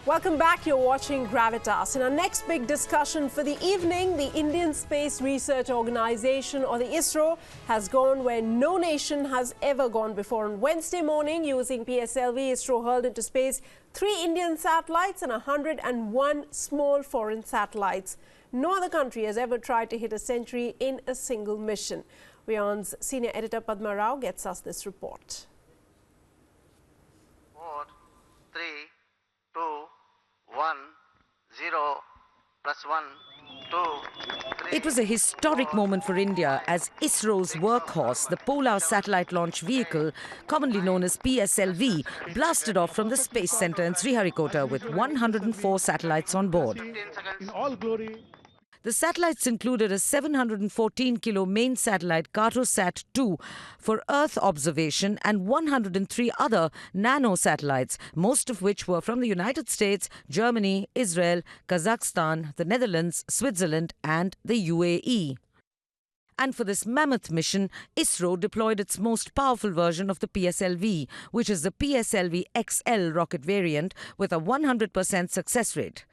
Welcome back. You're watching Gravitas. In our next big discussion for the evening, the Indian Space Research Organization, or the ISRO, has gone where no nation has ever gone before. On Wednesday morning, using PSLV, ISRO hurled into space 3 Indian satellites and 101 small foreign satellites. No other country has ever tried to hit a century in a single mission. WION's senior editor Padma Rao gets us this report. 4, 3, 2, 1, 0, +1, 2, 3. It was a historic moment for India as ISRO's workhorse, the Polar Satellite Launch Vehicle, commonly known as PSLV, blasted off from the Space Center in Sriharikota with 104 satellites on board. In all glory. The satellites included a 714-kilo main satellite Cartosat-2 for Earth observation and 103 other nano-satellites, most of which were from the United States, Germany, Israel, Kazakhstan, the Netherlands, Switzerland and the UAE. And for this mammoth mission, ISRO deployed its most powerful version of the PSLV, which is the PSLV XL rocket variant with a 100% success rate.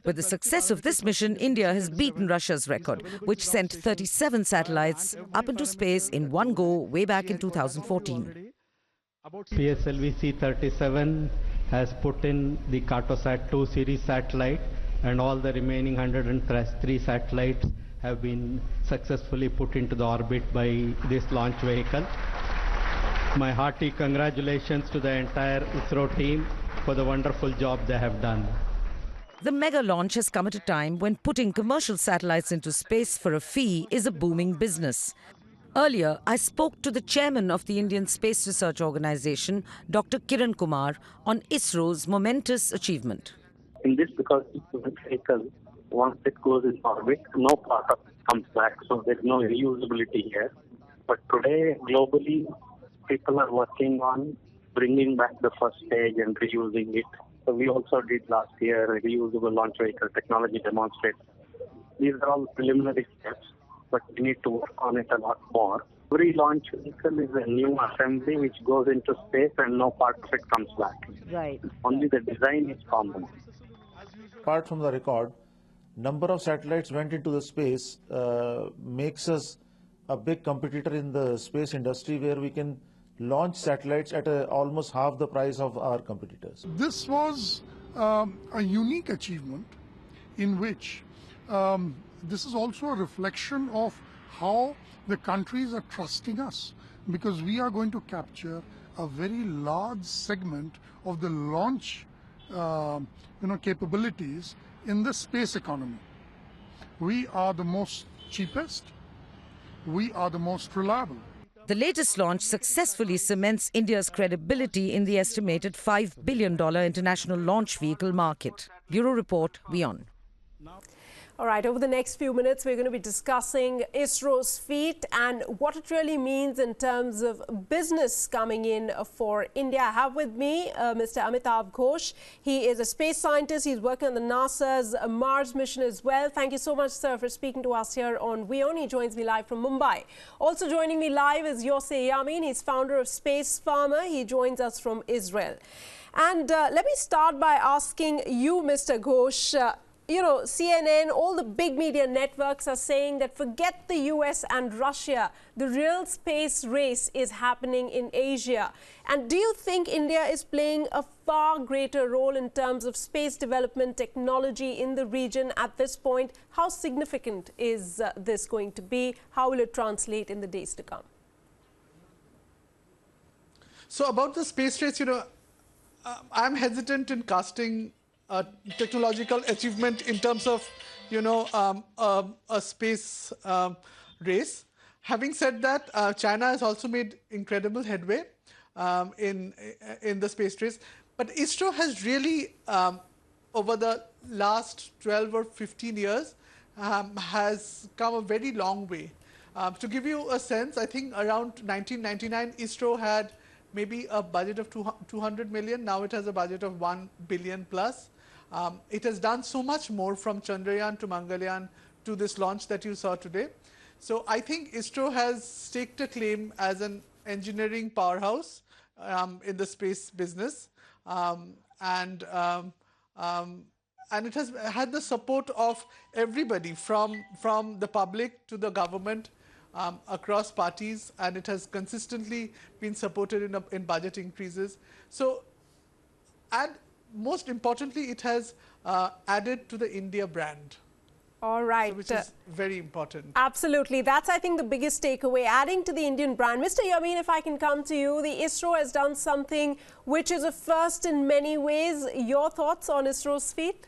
With the success of this mission, India has beaten Russia's record, which sent 37 satellites up into space in one go way back in 2014. PSLV C-37 has put in the Cartosat-2 series satellite, and all the remaining 103 satellites have been successfully put into the orbit by this launch vehicle. My hearty congratulations to the entire ISRO team for the wonderful job they have done. The mega launch has come at a time when putting commercial satellites into space for a fee is a booming business. Earlier, I spoke to the chairman of the Indian Space Research Organization, Dr. Kiran Kumar, on ISRO's momentous achievement. In this, because the vehicle, once it goes in orbit, no part of it comes back, so there's no reusability here. But today, globally, people are working on bringing back the first stage and reusing it. So we also did last year a reusable launch vehicle technology demonstration. These are all preliminary steps, but we need to work on it a lot more. Every launch vehicle is a new assembly which goes into space and no part of it comes back. Right. Only the design is common. Apart from the record, number of satellites went into the space makes us a big competitor in the space industry, where we can launch satellites at almost half the price of our competitors. This was a unique achievement in which this is also a reflection of how the countries are trusting us, because we are going to capture a very large segment of the launch capabilities in the space economy. We are the most cheapest, we are the most reliable. The latest launch successfully cements India's credibility in the estimated $5 billion international launch vehicle market. Bureau Report, WION. All right, over the next few minutes, we're going to be discussing ISRO's feat and what it really means in terms of business coming in for India. I have with me Mr. Amitav Ghosh. He is a space scientist. He's working on the NASA's Mars mission as well. Thank you so much, sir, for speaking to us here on WION. He joins me live from Mumbai. Also joining me live is Yosei Yamin. He's founder of Space Farmer. He joins us from Israel. And let me start by asking you, Mr. Ghosh, CNN, all the big media networks are saying that forget the US and Russia, the real space race is happening in Asia. And do you think India is playing a far greater role in terms of space development technology in the region at this point? How significant is this going to be? How will it translate in the days to come? So about the space race, I'm hesitant in casting a technological achievement in terms of, a space race. Having said that, China has also made incredible headway in the space race. But ISRO has really, over the last 12 or 15 years, has come a very long way. To give you a sense, I think around 1999, ISRO had maybe a budget of 200 million. Now it has a budget of 1 billion plus. It has done so much more from Chandrayaan to Mangalyaan to this launch that you saw today. So I think ISRO has staked a claim as an engineering powerhouse in the space business, and it has had the support of everybody from the public to the government, across parties, and it has consistently been supported in budget increases. So, and most importantly, it has added to the India brand. All right. So which is very important. Absolutely. That's, I think, the biggest takeaway, adding to the Indian brand. Mr. Yamin, if I can come to you, the ISRO has done something which is a first in many ways. Your thoughts on ISRO's feat?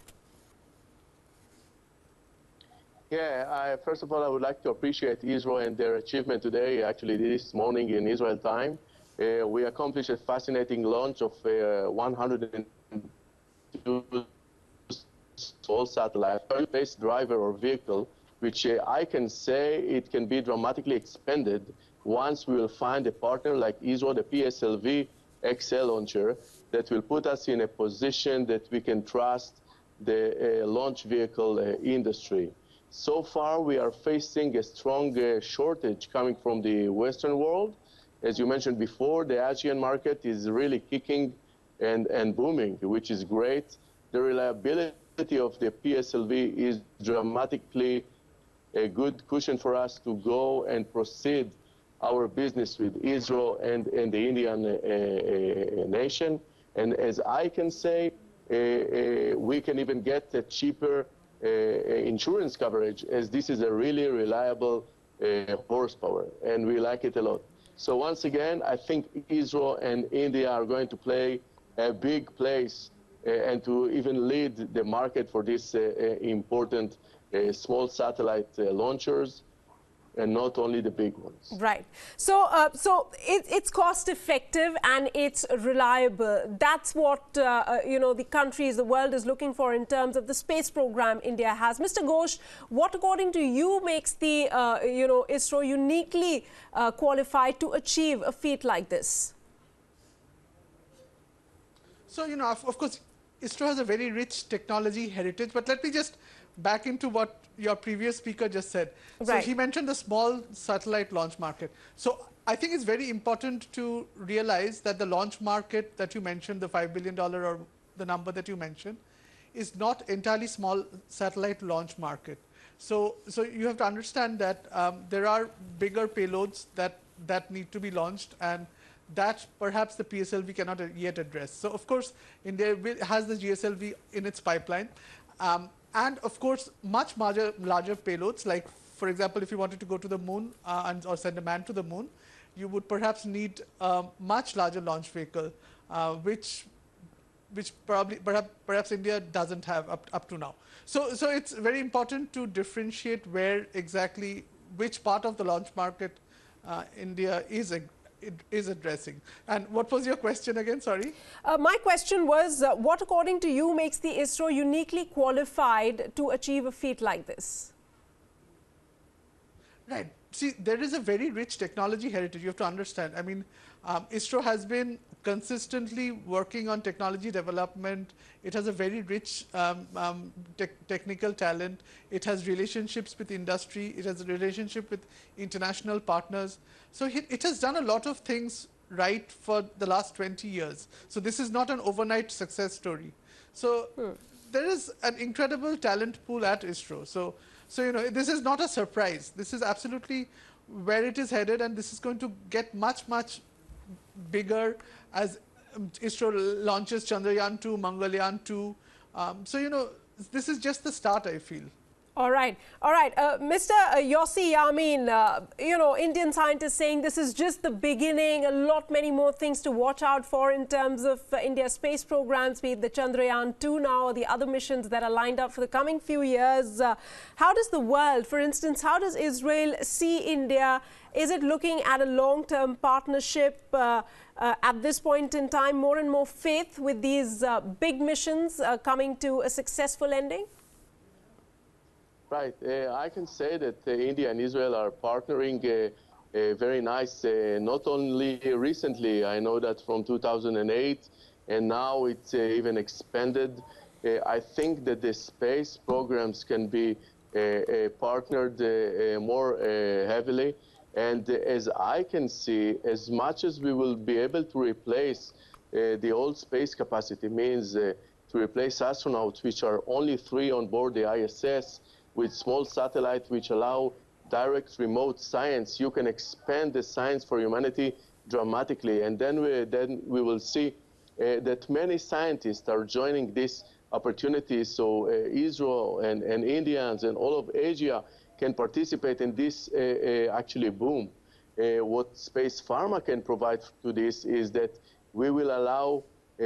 Yeah, first of all, I would like to appreciate ISRO and their achievement today, actually this morning in Israel time. We accomplished a fascinating launch of 102 small satellite space driver or vehicle, which I can say it can be dramatically expanded once we will find a partner like ISRO, the PSLV XL launcher, that will put us in a position that we can trust the launch vehicle industry. So far, we are facing a strong shortage coming from the Western world. As you mentioned before, the Asian market is really kicking and booming, which is great. The reliability of the PSLV is dramatically a good cushion for us to go and proceed our business with ISRO and the Indian nation. And as I can say, we can even get a cheaper insurance coverage, as this is a really reliable horsepower, and we like it a lot. So once again, I think ISRO and India are going to play a big place and to even lead the market for these important small satellite launchers, and not only the big ones. Right. So, it's cost effective and it's reliable. That's what the countries, the world is looking for in terms of the space program India has. Mr. Ghosh, what according to you makes the ISRO uniquely qualified to achieve a feat like this? So, of course, ISRO has a very rich technology heritage, but let me just back into what your previous speaker just said. Right. So he mentioned the small satellite launch market. So I think it's very important to realize that the launch market that you mentioned, the $5 billion or the number that you mentioned, is not entirely small satellite launch market. So you have to understand that there are bigger payloads that need to be launched, and that perhaps the PSLV cannot yet address. So of course, India has the GSLV in its pipeline. And of course, much larger payloads, like for example, if you wanted to go to the moon or send a man to the moon, you would perhaps need a much larger launch vehicle, which perhaps India doesn't have up to now. So it's very important to differentiate where exactly, which part of the launch market India is addressing. And what was your question again? Sorry. My question was, what according to you makes the ISRO uniquely qualified to achieve a feat like this? Right. See, there is a very rich technology heritage. You have to understand. I mean, ISRO has been consistently working on technology development. It has a very rich technical talent. It has relationships with industry. It has a relationship with international partners. So it has done a lot of things right for the last 20 years. So this is not an overnight success story. So there is an incredible talent pool at ISRO. So this is not a surprise. This is absolutely where it is headed, and this is going to get much bigger as ISRO launches Chandrayaan 2, Mangalyaan 2. This is just the start, I feel. All right. Mr. Yossi Yamin, Indian scientists saying this is just the beginning, many more things to watch out for in terms of India's space programs, be it the Chandrayaan 2 now or the other missions that are lined up for the coming few years. How does the world, for instance, how does Israel see India? Is it looking at a long-term partnership at this point in time, more and more faith with these big missions coming to a successful ending? Right. I can say that India and Israel are partnering very nice, not only recently. I know that from 2008, and now it's even expanded. I think that the space programs can be partnered more heavily. And as I can see, as much as we will be able to replace the old space capacity, means to replace astronauts, which are only 3 on board the ISS, with small satellites which allow direct remote science, you can expand the science for humanity dramatically. And then we will see that many scientists are joining this opportunity. So Israel and Indians and all of Asia can participate in this actually boom. What space pharma can provide to this is that we will allow,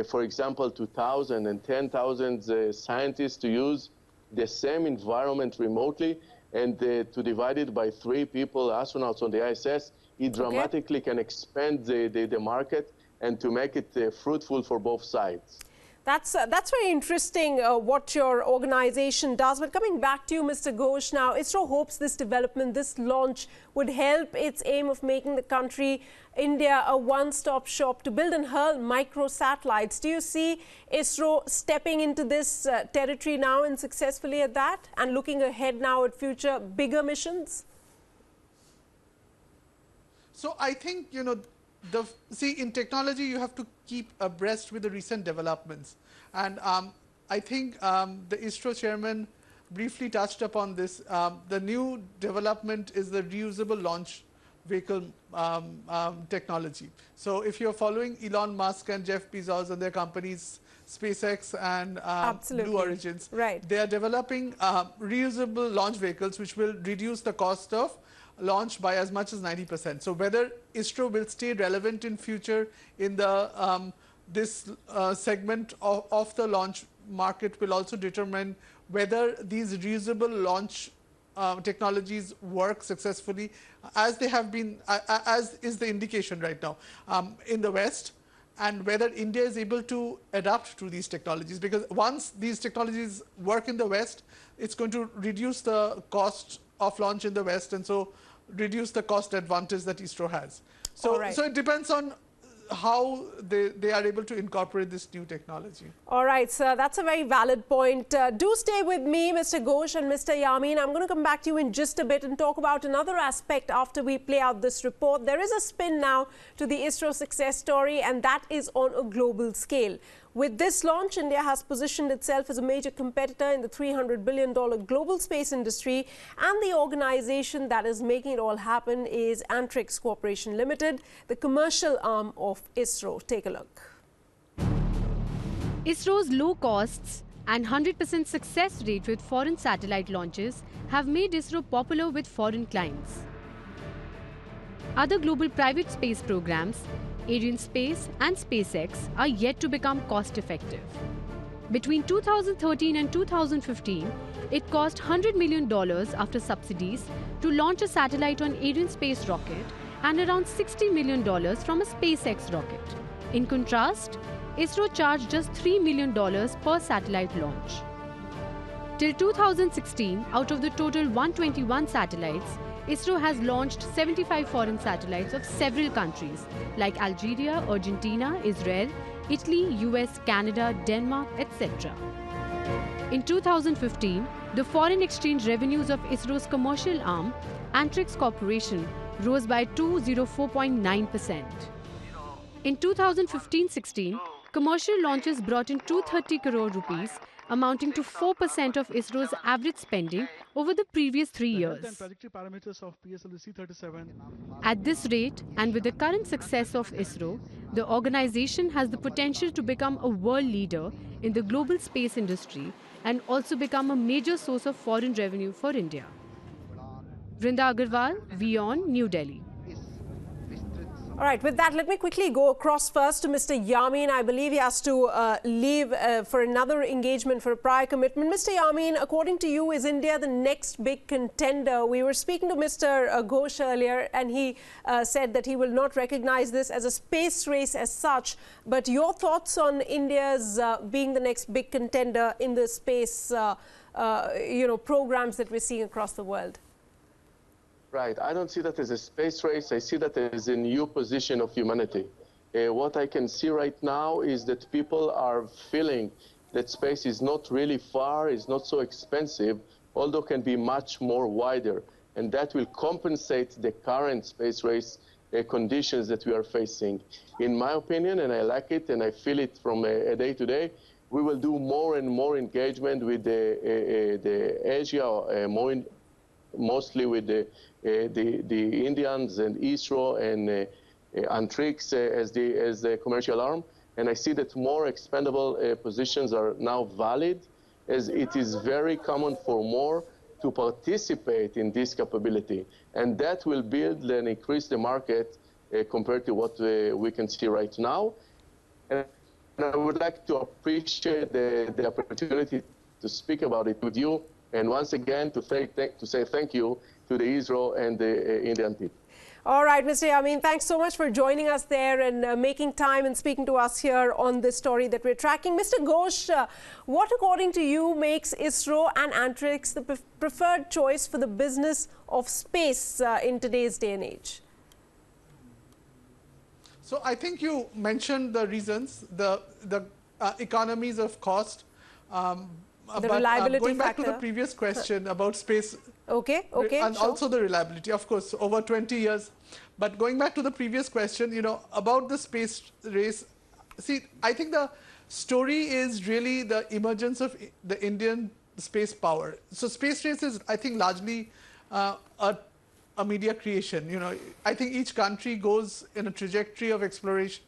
for example, 2,000 and 10,000 scientists to use the same environment remotely, and to divide it by 3 people, astronauts on the ISS, it dramatically can expand the market and to make it fruitful for both sides. That's very interesting what your organization does. But coming back to you, Mr. Ghosh, now ISRO hopes this development, this launch would help its aim of making the country, India, a one-stop shop to build and hurl microsatellites. Do you see ISRO stepping into this territory now and successfully at that, and looking ahead now at future bigger missions? So I think, you know, see, in technology, you have to keep abreast with the recent developments. And I think the ISRO chairman briefly touched upon this. The new development is the reusable launch vehicle technology. So if you're following Elon Musk and Jeff Bezos and their companies, SpaceX and Blue Origins, they are developing reusable launch vehicles which will reduce the cost of launch by as much as 90%. So whether ISRO will stay relevant in future in the this segment of the launch market will also determine whether these reusable launch technologies work successfully, as they have been, as is the indication right now in the West, and whether India is able to adapt to these technologies. Because once these technologies work in the West, it's going to reduce the cost of launch in the West, and so reduce the cost advantage that ISRO has. So, so it depends on how they are able to incorporate this new technology. All right, sir, that's a very valid point. Do stay with me, Mr. Ghosh and Mr. Yamin. I'm going to come back to you in just a bit and talk about another aspect after we play out this report. There is a spin now to the ISRO success story, and that is on a global scale. With this launch, India has positioned itself as a major competitor in the $300 billion global space industry, and the organization that is making it all happen is Antrix Corporation Limited, the commercial arm of ISRO. Take a look. ISRO's low costs and 100% success rate with foreign satellite launches have made ISRO popular with foreign clients. Other global private space programs, Arianespace and SpaceX, are yet to become cost-effective. Between 2013 and 2015, it cost $100 million after subsidies to launch a satellite on Arianespace rocket and around $60 million from a SpaceX rocket. In contrast, ISRO charged just $3 million per satellite launch. Till 2016, out of the total 121 satellites, ISRO has launched 75 foreign satellites of several countries like Algeria, Argentina, Israel, Italy, US, Canada, Denmark, etc. In 2015, the foreign exchange revenues of ISRO's commercial arm, Antrix Corporation, rose by 204.9%. In 2015-16, commercial launches brought in 230 crore rupees, amounting to 4% of ISRO's average spending over the previous 3 years. At this rate, and with the current success of ISRO, the organization has the potential to become a world leader in the global space industry and also become a major source of foreign revenue for India. Vrinda Agarwal, WION, New Delhi. All right, with that, let me quickly go across first to Mr. Yamin. I believe he has to leave for another engagement for a prior commitment. Mr. Yamin, according to you, is India the next big contender? We were speaking to Mr. Ghosh earlier, and he said that he will not recognize this as a space race as such. But your thoughts on India's being the next big contender in the space programs that we're seeing across the world? Right. I don't see that as a space race. I see that as a new position of humanity. What I can see right now is that people are feeling that space is not really far, is not so expensive, although can be much more wider. And that will compensate the current space race conditions that we are facing. In my opinion, and I like it, and I feel it from a day to day, we will do more and more engagement with the Asia, mostly with the Indians and ISRO and Antrix as the commercial arm. And I see that more expendable positions are now valid, as it is very common for more to participate in this capability. And that will build and increase the market compared to what we can see right now. And I would like to appreciate the opportunity to speak about it with you. And once again, to say thank you to the ISRO and the Indian team. All right, Mr. Yamin, thanks so much for joining us there and making time and speaking to us here on this story that we're tracking. Mr. Ghosh, what according to you makes ISRO and Antrix the preferred choice for the business of space in today's day and age? So I think you mentioned the reasons, the economies of cost, the reliability going back factor to the previous question about space. Okay, and sure. Also the reliability, of course, over 20 years. But going back to the previous question, you know, about the space race, see, I think the story is really the emergence of the Indian space power. So space race is, I think, largely a media creation. You know, I think each country goes in a trajectory of exploration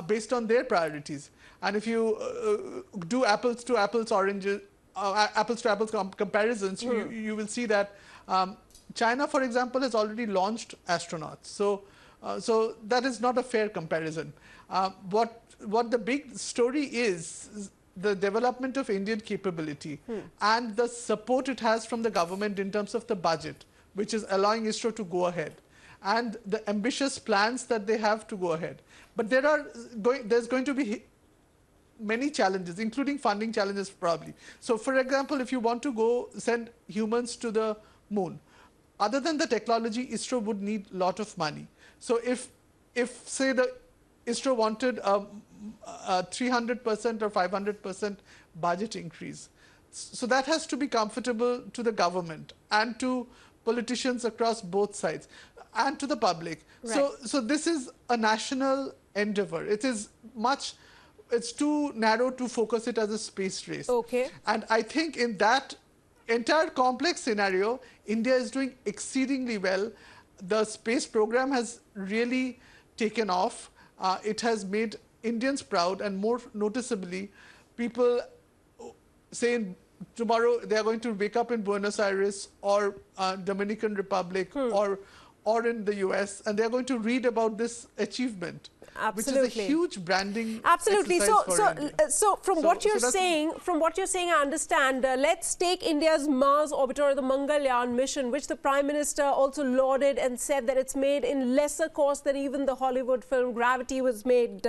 based on their priorities. And if you do apples to apples comparisons, you will see that China, for example, has already launched astronauts. So that is not a fair comparison. What the big story is the development of Indian capability and the support it has from the government in terms of the budget, which is allowing ISRO to go ahead, and the ambitious plans that they have to go ahead. But there's going to be many challenges, including funding challenges probably. So for example, if you want to go send humans to the moon, other than the technology, ISRO would need a lot of money. So if say the ISRO wanted a 300% or 500% budget increase, so that has to be comfortable to the government and to politicians across both sides and to the public. Right. So this is a national endeavor. It's too narrow to focus it as a space race. Okay. And I think in that entire complex scenario, India is doing exceedingly well. The space program has really taken off. It has made Indians proud, and more noticeably, people say tomorrow they are going to wake up in Buenos Aires or Dominican Republic or in the US, and they are going to read about this achievement. Absolutely. Which is a huge branding. Absolutely. So from what you're saying, I understand. Let's take India's Mars orbiter, the Mangalyaan mission, which the Prime Minister also lauded and said that it's made in lesser cost than even the Hollywood film Gravity was made.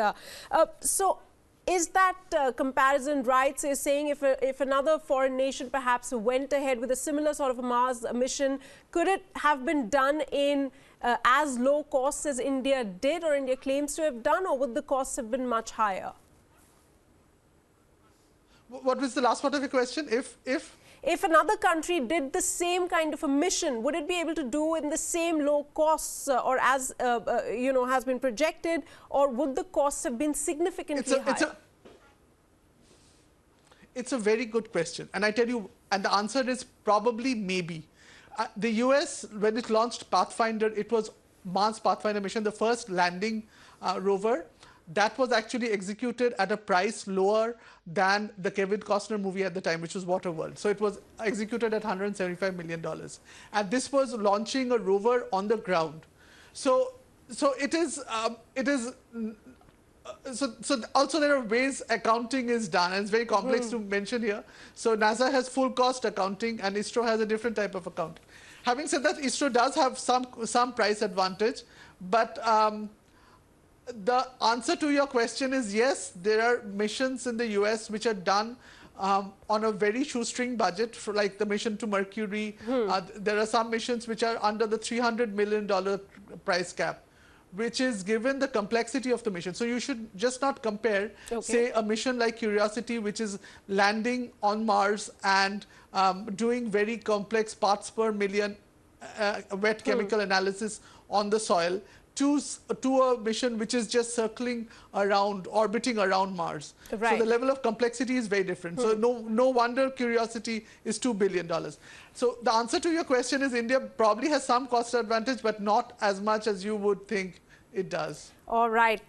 So is that comparison right? So you're saying if another foreign nation perhaps went ahead with a similar sort of a Mars mission, could it have been done in as low costs as India did, or India claims to have done, or would the costs have been much higher? What was the last part of your question? If another country did the same kind of a mission, would it be able to do in the same low costs or as has been projected, or would the costs have been significantly higher? It's a very good question, and I tell you, and the answer is probably maybe. The US, when it launched Pathfinder, it was Mars Pathfinder mission, the first landing rover. That was actually executed at a price lower than the Kevin Costner movie at the time, which was Waterworld. So it was executed at $175 million. And this was launching a rover on the ground. So also there are ways accounting is done, and it's very complex to mention here. So NASA has full cost accounting, and ISRO has a different type of accounting. Having said that, ISRO does have some price advantage, but the answer to your question is yes, there are missions in the US which are done on a very shoestring budget, for like the mission to Mercury. There are some missions which are under the $300 million price cap, which is given the complexity of the mission. So you should just not compare, say, a mission like Curiosity, which is landing on Mars and doing very complex parts per million wet chemical analysis on the soil, to a mission which is just circling around, orbiting around Mars. Right. So the level of complexity is very different. So no wonder Curiosity is $2 billion. So the answer to your question is India probably has some cost advantage, but not as much as you would think it does. All right.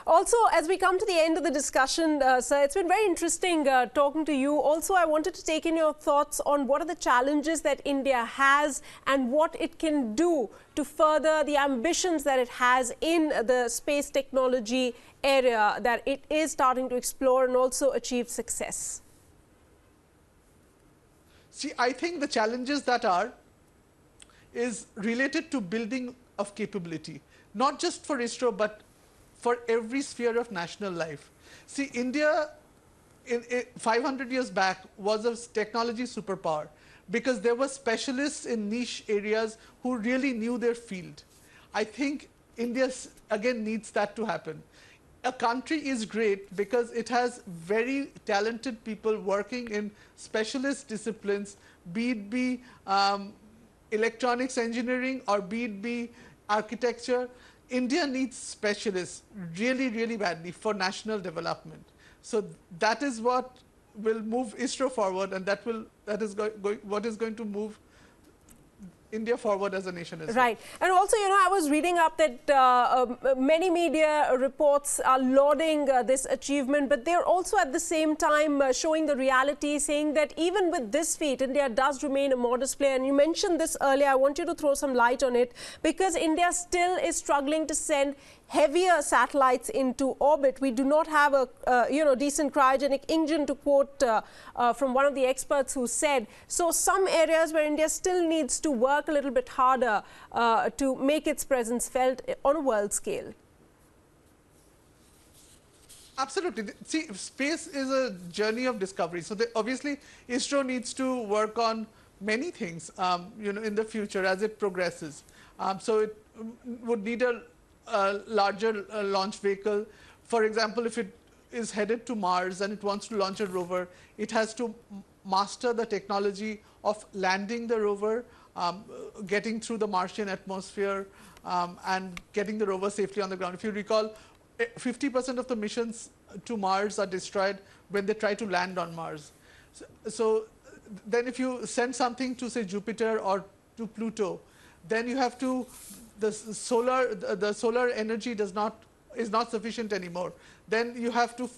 Also, as we come to the end of the discussion, sir, it's been very interesting talking to you. Also, I wanted to take in your thoughts on what are the challenges that India has and what it can do to further the ambitions that it has in the space technology area that it is starting to explore and also achieve success. See, I think the challenges that is related to building of capability, not just for ISRO, but for every sphere of national life. See, India, 500 years back, was a technology superpower because there were specialists in niche areas who really knew their field. I think India, again, needs that to happen. A country is great because it has very talented people working in specialist disciplines, be it be electronics engineering or be it be architecture. India needs specialists really, really badly for national development. So that is what will move ISRO forward, and that is what is going to move India forward as a nation as well. Right. And also, you know, I was reading up that many media reports are lauding this achievement, but they're also at the same time showing the reality, saying that even with this feat, India does remain a modest player. And you mentioned this earlier. I want you to throw some light on it, because India still is struggling to send heavier satellites into orbit. We do not have a decent cryogenic engine, to quote from one of the experts who said. So some areas where India still needs to work a little bit harder to make its presence felt on a world scale. Absolutely. See, space is a journey of discovery. So obviously, ISRO needs to work on many things, in the future as it progresses. So it would need a larger launch vehicle. For example, if it is headed to Mars and it wants to launch a rover, it has to master the technology of landing the rover, getting through the Martian atmosphere, and getting the rover safely on the ground. If you recall, 50% of the missions to Mars are destroyed when they try to land on Mars. So then if you send something to, say, Jupiter or to Pluto, then you have to, the solar energy is not sufficient anymore. Then you have to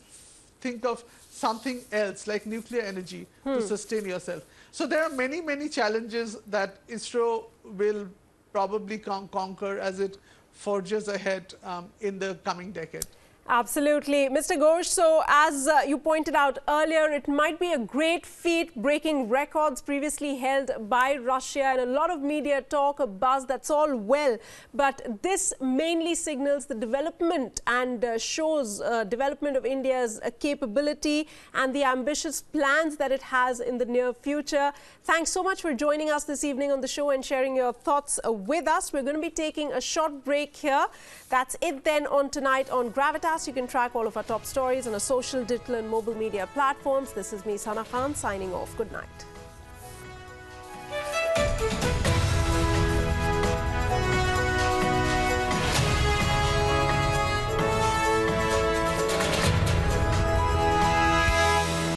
think of something else like nuclear energy to sustain yourself. So there are many, many challenges that ISRO will probably conquer as it forges ahead in the coming decade. Absolutely. Mr. Ghosh, so as you pointed out earlier, it might be a great feat, breaking records previously held by Russia, and a lot of media talk, a buzz, that's all well. But this mainly signals the development and shows development of India's capability and the ambitious plans that it has in the near future. Thanks so much for joining us this evening on the show and sharing your thoughts with us. We're going to be taking a short break here. That's it then on Tonight on Gravitas. You can track all of our top stories on our social, digital and mobile media platforms. This is me, Sana Khan, signing off. Good night.